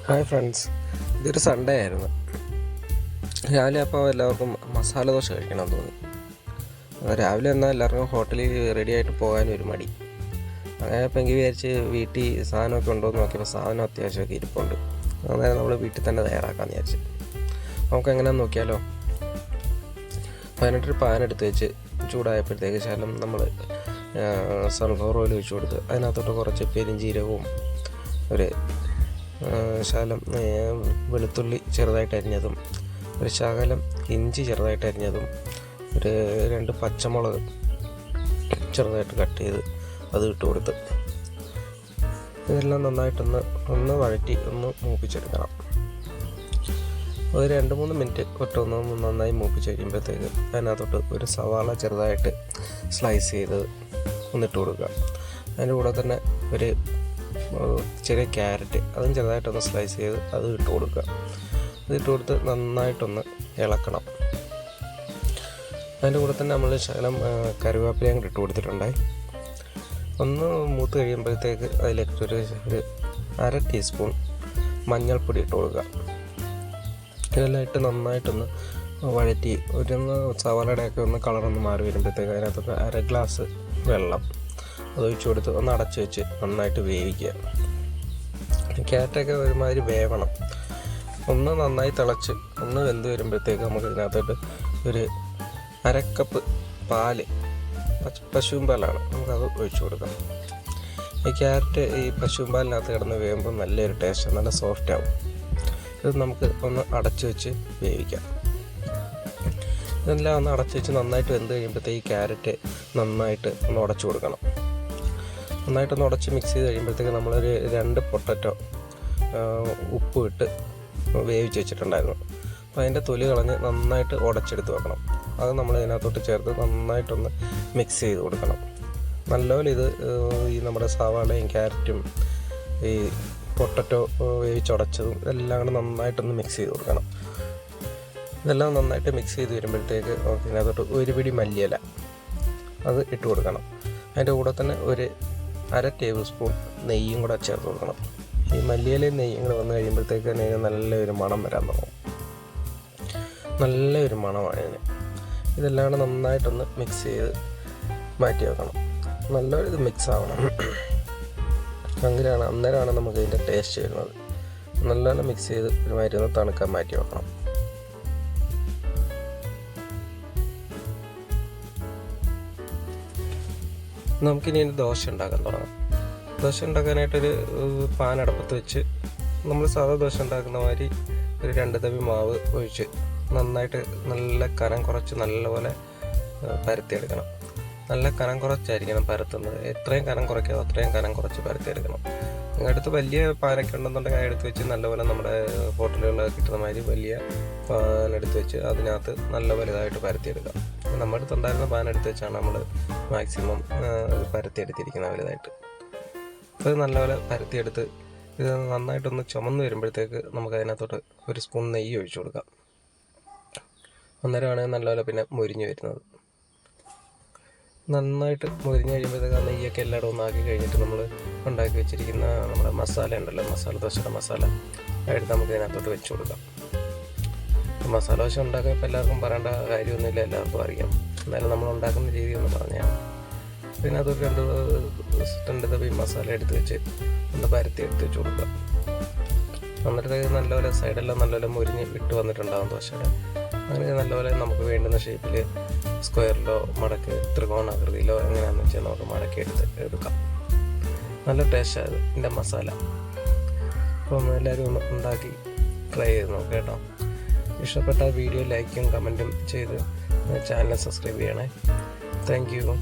Hi friends, ഇതൊരു Sunday ആയിരുന്നു. രാവിലെ അപ്പോൾ എല്ലാവർക്കും മസാല ദോശ കഴിക്കണം തോന്നി. രാവിലെ എന്നാൽ എല്ലാവർക്കും ഹോട്ടലിൽ റെഡി ആയിട്ട് പോകാനൊരു മടി. അങ്ങനെ അപ്പോൾ എനിക്ക് വിചാരിച്ച് വീട്ടിൽ സാധനമൊക്കെ ഉണ്ടോ എന്ന് നോക്കിയപ്പോൾ സാധനം അത്യാവശ്യമൊക്കെ ഇരിപ്പുണ്ട്. അന്നേരം നമ്മൾ വീട്ടിൽ തന്നെ തയ്യാറാക്കാമെന്ന് വിചാരിച്ചു. നമുക്ക് എങ്ങനെയാണെന്ന് നോക്കിയാലോ. അതിനായിട്ടൊരു പാൻ എടുത്ത് വെച്ച് ചൂടായപ്പോഴത്തേക്ക് ശകലം നമ്മൾ സൺഫ്ലവർ ഓയിൽ ഒഴിച്ച് കൊടുത്ത് അതിനകത്തോട്ട് കുറച്ച് പെരിഞ്ചീരകവും ഒരു ശകലം വെളുത്തുള്ളി ചെറുതായിട്ട് അരിഞ്ഞതും ഒരു ശകലം ഇഞ്ചി ചെറുതായിട്ട് അരിഞ്ഞതും ഒരു 2 പച്ചമുളക് ചെറുതായിട്ട് കട്ട് ചെയ്ത് അത് ഇട്ട് കൊടുത്ത് ഇതെല്ലാം നന്നായിട്ടൊന്ന് വഴറ്റി മൂപ്പിച്ചെടുക്കണം. ഒരു 2-3 മിനിറ്റ് ഒട്ടൊന്ന് നന്നായി മൂപ്പിച്ച് കഴിയുമ്പോഴത്തേക്ക് അതിനകത്തോട്ട് ഒരു സവാള ചെറുതായിട്ട് സ്ലൈസ് ചെയ്ത് ഒന്നിട്ട് കൊടുക്കുക. അതിൻ്റെ കൂടെ തന്നെ ഒരു ചെറിയ ക്യാരറ്റ് അതും ചെറുതായിട്ടൊന്ന് സ്ലൈസ് ചെയ്ത് അത് ഇട്ട് കൊടുക്കുക. അതിട്ട് കൊടുത്ത് നന്നായിട്ടൊന്ന് ഇളക്കണം. അതിൻ്റെ കൂടെ തന്നെ നമ്മൾ ശകലം കറിവേപ്പിലയും കൂടി ഇട്ട് കൊടുത്തിട്ടുണ്ടായി. ഒന്ന് മൂത്ത് കഴിയുമ്പോഴത്തേക്ക് അതിലേക്ക് ഒരു 1/2 ടീസ്പൂൺ മഞ്ഞൾപ്പൊടി ഇട്ട് കൊടുക്കുക. ഇതെല്ലാം ഇട്ട് നന്നായിട്ടൊന്ന് വഴറ്റി സവാളയുടെയൊക്കെ ഒന്ന് കളറൊന്ന് മാറി വരുമ്പോഴത്തേക്ക് അതിനകത്തൊരു 1/2 ഗ്ലാസ് വെള്ളം അതൊഴിച്ച് കൊടുത്ത് ഒന്ന് അടച്ച് വെച്ച് നന്നായിട്ട് വേവിക്കുക. ക്യാരറ്റൊക്കെ ഒരുമാതിരി വേവണം. ഒന്ന് നന്നായി തിളച്ച് ഒന്ന് വെന്ത് വരുമ്പോഴത്തേക്ക് നമുക്ക് ഇതിനകത്തോട്ട് ഒരു 1/2 കപ്പ് പാല്, പശുവും പാലാണ്, നമുക്കത് ഒഴിച്ച് കൊടുക്കാം. ഈ ക്യാരറ്റ് ഈ പശുവും പാലിനകത്ത് കിടന്ന് വേകുമ്പോൾ നല്ലൊരു ടേസ്റ്റ്, നല്ല സോഫ്റ്റ് ആവും. ഇത് നമുക്ക് ഒന്ന് അടച്ച് വെച്ച് വേവിക്കാം. ഇതെല്ലാം ഒന്ന് അടച്ച് വെച്ച് നന്നായിട്ട് വെന്ത് കഴിയുമ്പോഴത്തേക്ക് ഈ ക്യാരറ്റ് നന്നായിട്ട് ഒന്ന് ഉടച്ചു കൊടുക്കണം. നന്നായിട്ടൊന്ന് ഉടച്ച് മിക്സ് ചെയ്ത് കഴിയുമ്പോഴത്തേക്ക് നമ്മളൊരു 2 പൊട്ടറ്റോ ഉപ്പ് ഇട്ട് വേവിച്ച് വെച്ചിട്ടുണ്ടായിരുന്നു. അപ്പോൾ അതിൻ്റെ തൊലി കളഞ്ഞ് നന്നായിട്ട് ഉടച്ചെടുത്ത് വെക്കണം. അത് നമ്മൾ ഇതിനകത്തോട്ട് ചേർത്ത് നന്നായിട്ടൊന്ന് മിക്സ് ചെയ്ത് കൊടുക്കണം. നല്ലപോലെ ഇത് ഈ നമ്മുടെ സവാളയും ക്യാരറ്റും ഈ പൊട്ടറ്റോ വേവിച്ചുടച്ചതും എല്ലാം കൂടെ നന്നായിട്ടൊന്ന് മിക്സ് ചെയ്ത് കൊടുക്കണം. ഇതെല്ലാം നന്നായിട്ട് മിക്സ് ചെയ്ത് വരുമ്പോഴത്തേക്ക് ഇതിനകത്തോട്ട് ഒരു പിടി മല്ലിയില അത് ഇട്ട് കൊടുക്കണം. അതിൻ്റെ കൂടെ തന്നെ ഒരു 1/2 ടേബിൾ സ്പൂൺ നെയ്യും കൂടെ ചേർത്ത് കൊടുക്കണം. ഈ മല്ലിയിലയും നെയ്യും കൂടെ വന്നു കഴിയുമ്പോഴത്തേക്ക് തന്നെ നല്ലൊരു മണം വരാൻ തുടങ്ങും. നല്ലൊരു മണമാണ് ഇതിന്. ഇതെല്ലാം കൂടെ നന്നായിട്ടൊന്ന് മിക്സ് ചെയ്ത് മാറ്റി വെക്കണം. നല്ലൊരു ഇത് മിക്സ് ആവണം. അന്നേരമാണ് നമുക്ക് ഇതിൻ്റെ ടേസ്റ്റ് വരുന്നത്. നല്ലപോലെ മിക്സ് ചെയ്ത് ഒരുമാതിരി ഒന്ന് തണുക്കാൻ മാറ്റി വെക്കണം. നമുക്കിനി ദോശ ഉണ്ടാക്കാൻ തുടങ്ങാം. ദോശ ഉണ്ടാക്കാനായിട്ടൊരു പാൻ അടുപ്പത്ത് വെച്ച് നമ്മൾ സാധാ ദോശ ഉണ്ടാക്കുന്ന മാതിരി ഒരു 2 തവി മാവ് ഒഴിച്ച് നന്നായിട്ട് നല്ല കനം കുറച്ച് നല്ലപോലെ പരത്തിയെടുക്കണം. നല്ല കനം കുറച്ചായിരിക്കണം പരത്തുന്നത്. എത്രയും കനം കുറയ്ക്കാതെ അത്രയും കനം കുറച്ച് പരത്തിയെടുക്കണം. അടുത്ത് വലിയ പാനൊക്കെ ഉണ്ടെന്നുണ്ടെങ്കിൽ എടുത്ത് വെച്ച് നല്ലപോലെ നമ്മുടെ ഹോട്ടലുകളിൽ കിട്ടുന്ന മാതിരി വലിയ പാനെടുത്ത് വെച്ച് അതിനകത്ത് നല്ല വലുതായിട്ട് പരത്തിയെടുക്കാം. നമ്മുടെ അടുത്തുണ്ടായിരുന്ന പാൻ എടുത്ത് വെച്ചാണ് നമ്മൾ മാക്സിമം പരത്തിയെടുത്തിരിക്കുന്നത് വലുതായിട്ട്. അപ്പോൾ നല്ലപോലെ പരത്തിയെടുത്ത് ഇത് നന്നായിട്ടൊന്ന് ചുമന്ന് വരുമ്പോഴത്തേക്ക് നമുക്ക് അതിനകത്തോട്ട് ഒരു സ്പൂൺ നെയ്യ് ഒഴിച്ചു കൊടുക്കാം. അന്നേരമാണ് നല്ലപോലെ പിന്നെ മൊരിഞ്ഞ് വരുന്നത്. നന്നായിട്ട് മൊരിഞ്ഞ് കഴിയുമ്പോഴത്തേക്ക് ആ നെയ്യൊക്കെ എല്ലായിടവും ഒന്നാക്കി കഴിഞ്ഞിട്ട് നമ്മൾ ഉണ്ടാക്കി വെച്ചിരിക്കുന്ന നമ്മുടെ മസാല ഉണ്ടല്ലോ, ദോശയുടെ മസാല എടുത്ത് നമുക്ക് ഇതിനകത്തോട്ട് വെച്ച് കൊടുക്കാം. മസാല ദോശ ഉണ്ടാക്കാൻ ഇപ്പോൾ എല്ലാവർക്കും പറയേണ്ട കാര്യമൊന്നുമില്ല, എല്ലാവർക്കും അറിയാം. എന്നാലും നമ്മൾ ഉണ്ടാക്കുന്ന രീതി ഒന്ന് പറഞ്ഞാൽ ഇതിനകത്തൊരു 2 തവി മസാല എടുത്ത് വെച്ച് ഒന്ന് പരത്തി എടുത്ത് വെച്ച് കൊടുക്കാം. എന്നിട്ട് നല്ലപോലെ സൈഡെല്ലാം നല്ലപോലെ മുരിഞ്ഞ് വിട്ട് വന്നിട്ടുണ്ടാകും ദോശയുടെ. അങ്ങനെ നല്ലപോലെ നമുക്ക് വേണ്ടുന്ന ഷേപ്പിൽ സ്ക്വയറിലോ മടക്ക് ത്രികോണാകൃതിയിലോ എങ്ങനെയാണെന്ന് വെച്ചാൽ നമുക്ക് മടക്കി എടുക്കാം. നല്ല ടേസ്റ്റാണ് ഇതിൻ്റെ മസാല. അപ്പം എല്ലാവരും ഒന്ന് ഉണ്ടാക്കി ട്രൈ ചെയ്ത് നോക്കാം കേട്ടോ. ഇഷ്ടപ്പെട്ട വീഡിയോ ലൈക്കും കമൻറ്റും ചെയ്ത് ചാനൽ സബ്സ്ക്രൈബ് ചെയ്യണേ. Thank you.